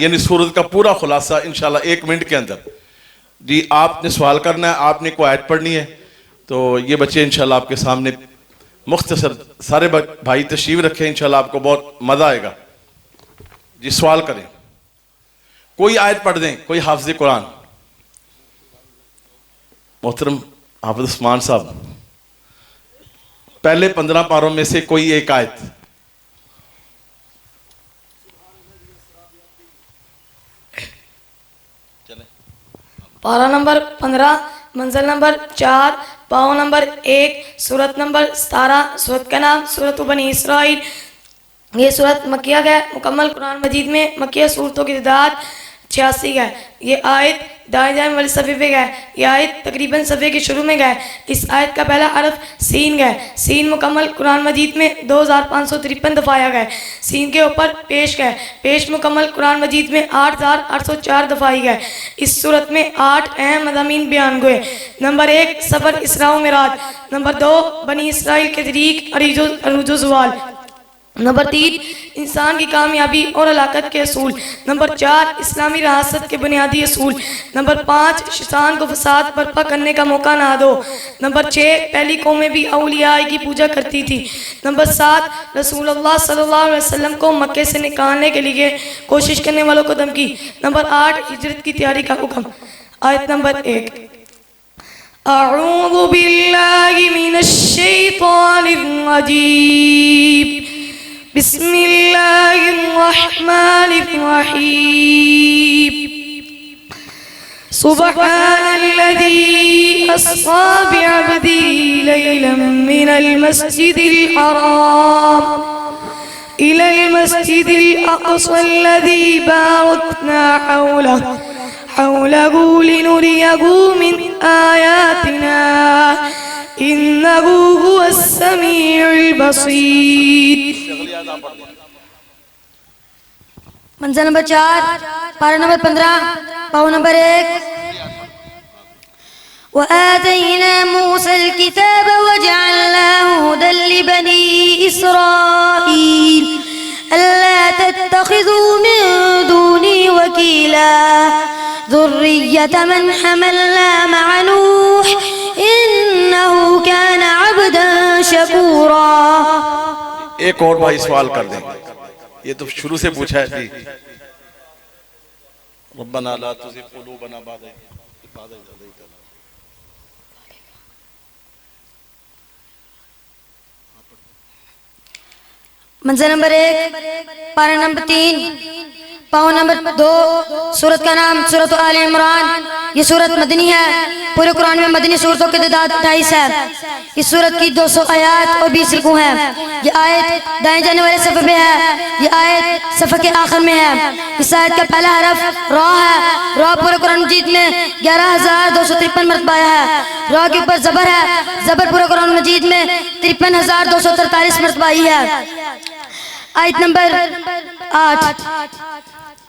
یعنی سورت کا پورا خلاصہ انشاءاللہ 1 منٹ کے اندر. جی آپ نے سوال کرنا ہے, آپ نے کوئی آیت پڑھنی ہے, تو یہ بچے انشاءاللہ آپ کے سامنے مختصر, سارے بھائی تشریف رکھیں, انشاءاللہ آپ کو بہت مزہ آئے گا. جی سوال کریں, کوئی آیت پڑھ دیں, کوئی حافظ قرآن. محترم حافظ عثمان صاحب, پہلے 15 پاروں میں سے کوئی ایک آیت. پارہ نمبر 15, منزل نمبر 4, پاؤں نمبر 1, سورت نمبر 17. سورت کا نام سورت بنی اسرائیل. یہ سورت مکیہ ہے. مکمل قرآن مجید میں مکیہ سورتوں کی تعداد 86 ہے. یہ آیت دائیں جانب والی صفحے پہ ہے. یہ آیت تقریباً صفحے کے شروع میں ہے. اس آیت کا پہلا حرف سین ہے. سین مکمل قرآن مجید میں 2553 دفعہ آیا ہے. سین کے اوپر پیش ہے. پیش مکمل قرآن مجید میں 8804 دفعہ آئی ہے. اس صورت میں 8 اہم مضامین بیان ہوئے. نمبر 1 سفر اسراء و معراج. نمبر 2 بنی اسرائیل کے طریق عروج و زوال. نمبر 3 انسان کی کامیابی اور ہلاکت کے اصول. نمبر 4 اسلامی ریاست کے بنیادی اصول. نمبر 5 شیطان کو فساد برپا کرنے کا موقع نہ دو. نمبر 6 پہلی قومیں بھی اولیاء کی پوجا کرتی تھی. نمبر 7 رسول اللہ صلی اللہ علیہ وسلم کو مکے سے نکالنے کے لیے کوشش کرنے والوں کو دھمکی. نمبر 8 ہجرت کی تیاری کا حکم. آیت نمبر 1. اعوذ باللہ من الشیطان الرجیم. بسم اللہ الرحمن الرحیم. سبحان الذي أسرى بعبده ليلا من المسجد الحرام إلى المسجد الأقصى الذي باركنا حوله لنريه من آياتنا إنه هو السميع البصير. منزل نمبر 4, پارہ نمبر 15, پاؤں نمبر 1. وآتينا موسى الكتاب وجعلناه هدى لبني إسرائيل ألا تتخذوا من دوني وكيلا ذرية من حملنا مع نوح إنه كان عبدا شكورا. ایک اور بھائی سوال کر دیں, یہ تو شروع سے پوچھا ہے. جی ربنا لا تزغ قلوبنا بعد إذ هديتنا. منزل نمبر 1, پارہ نمبر 3, پاؤں نمبر 2. سورت کا نام سورت آل عمران. یہ سورت مدنی ہے. پورے قرآن میں مدنی سورتوں کی تعداد 28 ہے. اس سورت کی 200 آیات اور 20 رکوع ہیں. یہ آیت دائیں جانے والے صفحے پہ ہے. یہ آیت صفحے کے آخر میں ہے. اس آیت کا پہلا حرف را ہے. را پورے قرآن مجید میں 11253 مرتبہ آیا ہے. را کے اوپر زبر ہے. زبر پورے قرآن مجید میں 53243 مرتبہ آئی ہے. آیت نمبر 8.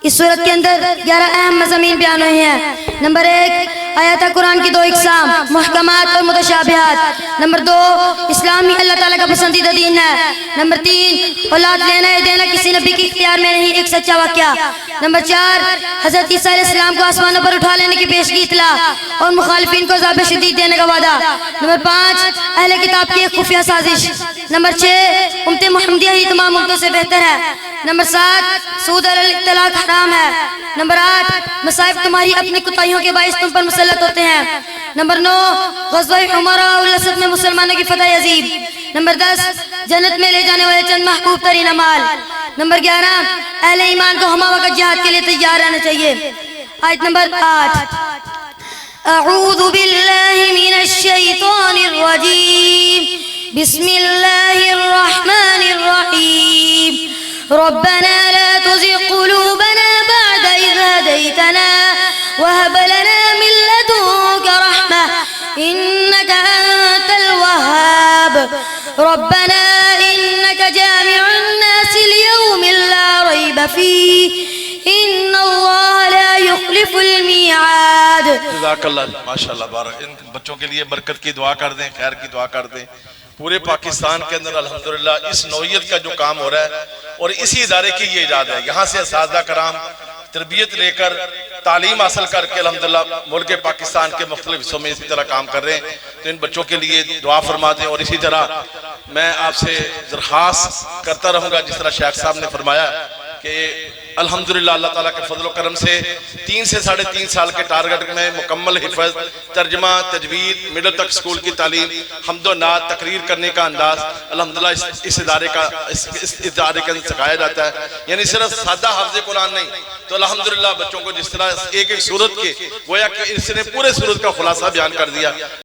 اس صورت کے اندر 11 اہم مضامین بیان ہوئے ہیں. نمبر 1 آیات قرآن کی 2 اقسام, محکمات اور متشابہات. نمبر 2 اسلامی اللہ تعالیٰ کا پسندیدہ دین ہے. نمبر 3 اولاد لینا یا دینا کسی نبی کے اختیار میں نہیں, ایک سچا واقعہ. نمبر 4 حضرت عیسیٰ علیہ السلام کو آسمانوں پر اٹھا لینے کی پیشگی اطلاع اور مخالفین کو عذاب شدید دینے کا وعدہ. نمبر 5 اہل کتاب کی ایک خفیہ سازش. نمبر 6 امت محمدیہ ہی تمام امتوں سے بہتر ہے. نمبر 7 سود علی الاطلاق حرام ہے. نمبر 8 مصائب تمہاری اپنی کوتاہیوں کے باعث تم پر مسلط ہوتے ہیں. نمبر 9 غزوہ عمرہ الاسد میں مسلمانوں کی فتح عظیم. نمبر 10 جنت میں لے جانے والے چند محبوب ترین اعمال. نمبر 11 اہل ایمان کو ہمہ وقت جہاد کے لیے تیار رہنا چاہیے. آیت نمبر 8. اعوذ باللہ من الشیطان الرجیم. بسم اللہ الرحمن الرحیم. ربنا لا تزغ قلوبنا بعد إذ هديتنا وهب لنا من لدنك رحمة إنك أنت الوهاب. ربنا إنك جامع الناس ليوم لا ريب فيه إن الله لا يخلف الميعاد. جزاک اللہ, ماشاءاللہ, بارک. ان بچوں کے لیے برکت کی دعا کر دیں, خیر کی دعا کر دیں. پورے پاکستان کے اندر الحمدللہ اس نوعیت کا جو کام ہو رہا ہے اور اسی ادارے کی یہ ایجاد ہے. یہاں سے اساتذہ کرام تربیت لے کر تعلیم حاصل کر کے الحمدللہ ملک پاکستان کے مختلف حصوں میں اسی طرح کام کر رہے ہیں. تو ان بچوں کے لیے دعا فرما دیں. اور اسی طرح میں آپ سے درخواست کرتا رہوں گا جس طرح شیخ صاحب نے فرمایا کہ الحمدللہ اللہ تعالیٰ کے فضل و کرم سے 3 سے 3.5 سال کے ٹارگٹ میں مکمل حفظ، ترجمہ، تجوید، مڈل تک سکول کی تعلیم، حمد و نعت، تقریر کرنے کا انداز الحمدللہ اس ادارے کا سکھایا جاتا ہے. یعنی صرف سادہ حفظ قرآن نہیں، تو الحمدللہ بچوں کو جس طرح ایک ایک سورت کے گویا کہ اس نے پورے سورت کا خلاصہ بیان کر دیا.